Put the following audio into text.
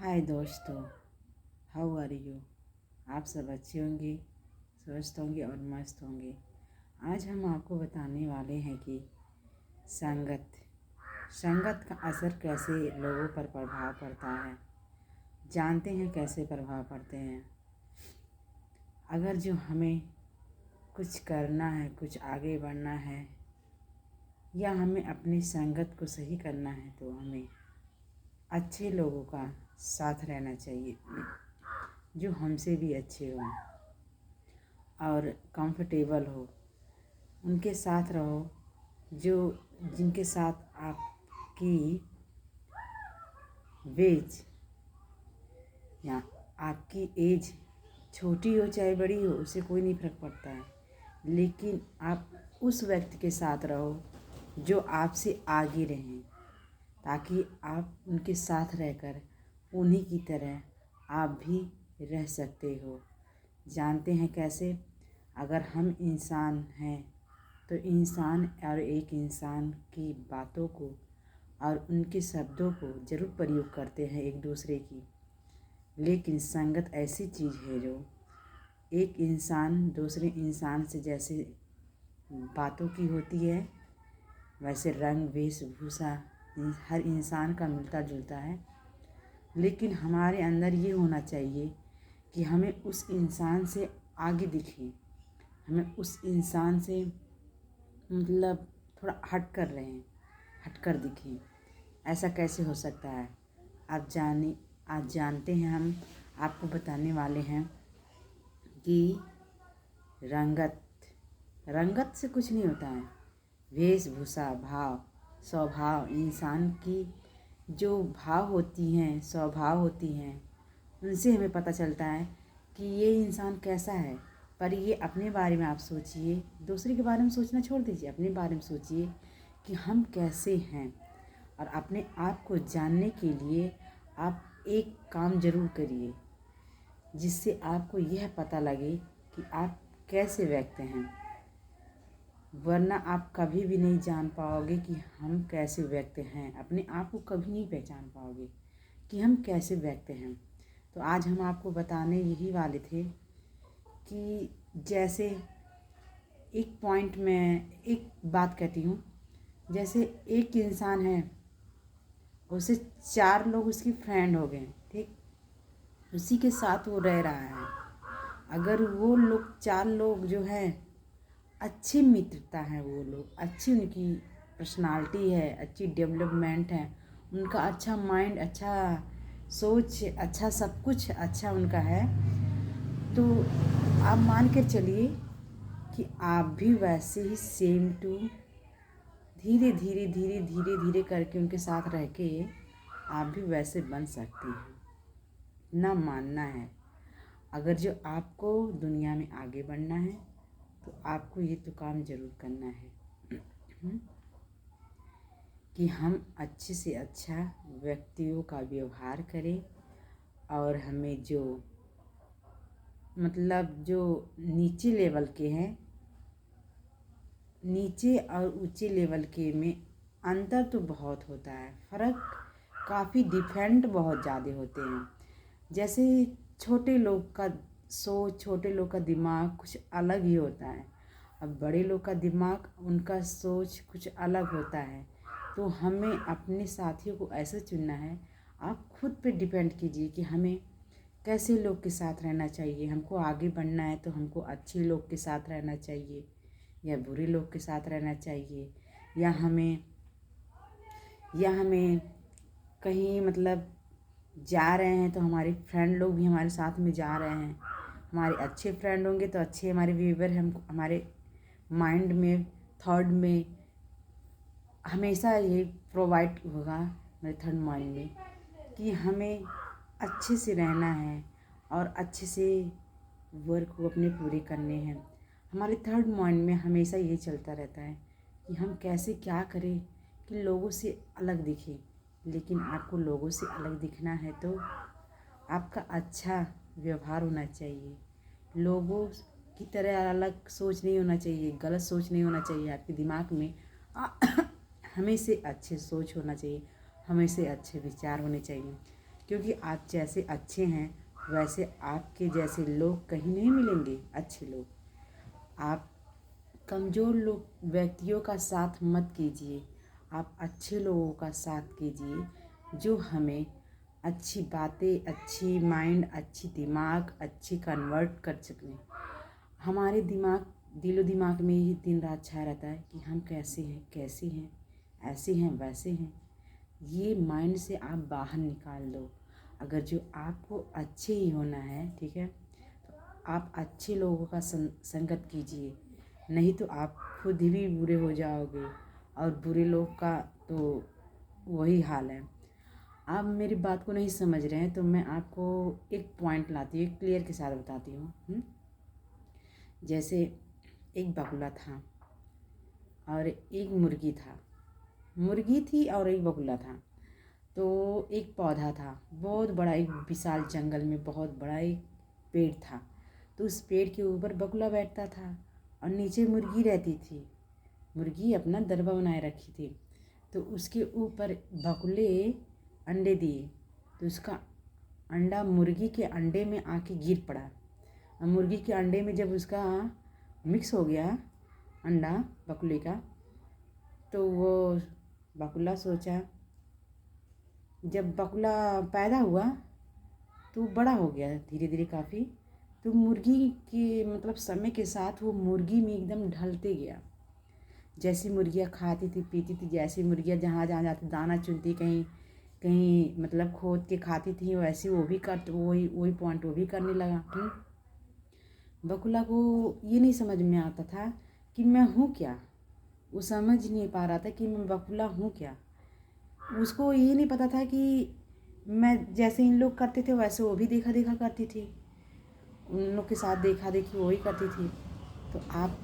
हाय दोस्तों, how are you. आप सब अच्छे होंगे, स्वस्थ होंगे और मस्त होंगे। आज हम आपको बताने वाले हैं कि संगत का असर कैसे लोगों पर प्रभाव पड़ता है। जानते हैं कैसे प्रभाव पड़ते हैं। अगर जो हमें कुछ करना है, कुछ आगे बढ़ना है या हमें अपनी संगत को सही करना है तो हमें अच्छे लोगों का साथ रहना चाहिए, जो हमसे भी अच्छे हों और कंफर्टेबल हो। उनके साथ रहो जो जिनके साथ आपकी वेज या आपकी एज छोटी हो चाहे बड़ी हो, उससे कोई नहीं फर्क पड़ता है। लेकिन आप उस व्यक्ति के साथ रहो जो आपसे आगे रहें, ताकि आप उनके साथ रहकर उन्हीं की तरह आप भी रह सकते हो। जानते हैं कैसे। अगर हम इंसान हैं तो इंसान और एक इंसान की बातों को और उनके शब्दों को ज़रूर प्रयोग करते हैं एक दूसरे की। लेकिन संगत ऐसी चीज़ है जो एक इंसान दूसरे इंसान से जैसे बातों की होती है, वैसे रंग वेशभूषा हर इंसान का मिलता जुलता है। लेकिन हमारे अंदर ये होना चाहिए कि हमें उस इंसान से आगे दिखें, हमें उस इंसान से मतलब थोड़ा हट कर दिखें। ऐसा कैसे हो सकता है। आज जानते हैं, हम आपको बताने वाले हैं कि रंगत से कुछ नहीं होता है। वेशभूषा, भाव, स्वभाव, इंसान की जो भाव होती हैं, स्वभाव होती हैं, उनसे हमें पता चलता है कि ये इंसान कैसा है। पर ये अपने बारे में आप सोचिए, दूसरे के बारे में सोचना छोड़ दीजिए। अपने बारे में सोचिए कि हम कैसे हैं। और अपने आप को जानने के लिए आप एक काम ज़रूर करिए, जिससे आपको यह पता लगे कि आप कैसे व्यक्ति हैं। वरना आप कभी भी नहीं जान पाओगे कि हम कैसे व्यक्ति हैं। अपने आप को कभी नहीं पहचान पाओगे कि हम कैसे व्यक्ति हैं। तो आज हम आपको बताने यही वाले थे कि जैसे एक पॉइंट में एक बात कहती हूँ। जैसे एक इंसान है, उसे 4 लोग उसकी फ्रेंड हो गए, ठीक। उसी के साथ वो रह रहा है। अगर वो लोग 4 लोग जो है अच्छी मित्रता है, वो लोग अच्छी, उनकी पर्सनालिटी है, अच्छी डेवलपमेंट है, उनका अच्छा माइंड, अच्छा सोच, अच्छा सब कुछ अच्छा उनका है, तो आप मान कर चलिए कि आप भी वैसे ही सेम टू धीरे धीरे करके उनके साथ रह के आप भी वैसे बन सकते हैं। ना मानना है। अगर जो आपको दुनिया में आगे बढ़ना है तो आपको ये तो काम ज़रूर करना है कि हम अच्छे से अच्छा व्यक्तियों का व्यवहार करें। और हमें जो मतलब जो नीचे लेवल के हैं, नीचे और ऊंचे लेवल के में अंतर तो बहुत होता है, फ़र्क काफ़ी डिफरेंट बहुत ज़्यादा होते हैं। जैसे छोटे लोग का सोच, छोटे लोग का दिमाग कुछ अलग ही होता है। अब बड़े लोग का दिमाग, उनका सोच कुछ अलग होता है। तो हमें अपने साथियों को ऐसे चुनना है। आप खुद पे डिपेंड कीजिए कि हमें कैसे लोग के साथ रहना चाहिए। हमको आगे बढ़ना है तो हमको अच्छे लोग के साथ रहना चाहिए या बुरे लोग के साथ रहना चाहिए, या हमें कहीं मतलब जा रहे हैं तो हमारे फ्रेंड लोग भी हमारे साथ में जा रहे हैं। हमारे अच्छे फ्रेंड होंगे तो अच्छे हमारे बिहेवियर हम हमारे माइंड में, थॉट में हमेशा ये प्रोवाइड होगा, हमारे थर्ड माइंड में, कि हमें अच्छे से रहना है और अच्छे से वर्क को अपने पूरे करने हैं। हमारे थर्ड माइंड में हमेशा ये चलता रहता है कि हम कैसे क्या करें कि लोगों से अलग दिखें। लेकिन आपको लोगों से अलग दिखना है तो आपका अच्छा व्यवहार होना चाहिए। लोगों की तरह अलग सोच नहीं होना चाहिए, गलत सोच नहीं होना चाहिए आपके दिमाग में। हमें से अच्छे सोच होना चाहिए, हमें से अच्छे विचार होने चाहिए। क्योंकि आप जैसे अच्छे हैं वैसे आपके जैसे लोग कहीं नहीं मिलेंगे। अच्छे लोग, आप कमज़ोर लोग व्यक्तियों का साथ मत कीजिए, आप अच्छे लोगों का साथ कीजिए जो हमें अच्छी बातें, अच्छी माइंड, अच्छी दिमाग, अच्छी कन्वर्ट कर सकें। हमारे दिलो दिमाग में ही दिन रात छाया रहता है कि हम कैसे हैं, कैसे हैं, ऐसे हैं, वैसे हैं। ये माइंड से आप बाहर निकाल दो। अगर जो आपको अच्छे ही होना है, ठीक है, तो आप अच्छे लोगों का संगत कीजिए, नहीं तो आप खुद भी बुरे हो जाओगे और बुरे लोग का तो वही हाल है। आप मेरी बात को नहीं समझ रहे हैं तो मैं आपको एक पॉइंट लाती हूँ, क्लियर के साथ बताती हूँ। जैसे एक बगुला था और एक मुर्गी था, मुर्गी थी और एक बगुला था। तो एक पौधा था बहुत बड़ा, एक विशाल जंगल में बहुत बड़ा एक पेड़ था। तो उस पेड़ के ऊपर बगुला बैठता था और नीचे मुर्गी रहती थी। मुर्गी अपना दरबा बनाए रखी थी। तो उसके ऊपर बगुले अंडे दिए, तो उसका अंडा मुर्गी के अंडे में आके गिर पड़ा। और मुर्गी के अंडे में जब उसका मिक्स हो गया अंडा बगुले का, तो वो बगुला सोचा, जब बगुला पैदा हुआ तो बड़ा हो गया धीरे धीरे काफ़ी। तो मुर्गी के मतलब समय के साथ वो मुर्गी में एकदम ढलते गया। जैसी मुर्गियाँ खाती थी पीती थी, जैसी मुर्गियाँ जहाँ जहाँ जाती दाना चुनती, कहीं कहीं मतलब खोद के खाती थी, वैसे वो भी कर वही वही पॉइंट वो भी करने लगा। बगुला को ये नहीं समझ में आता था कि मैं हूँ क्या। वो समझ नहीं पा रहा था कि मैं बगुला हूँ क्या। उसको ये नहीं पता था कि मैं जैसे इन लोग करते थे वैसे वो भी देखा देखा करती थी, उन लोग के साथ देखा देखी वही करती थी। तो आप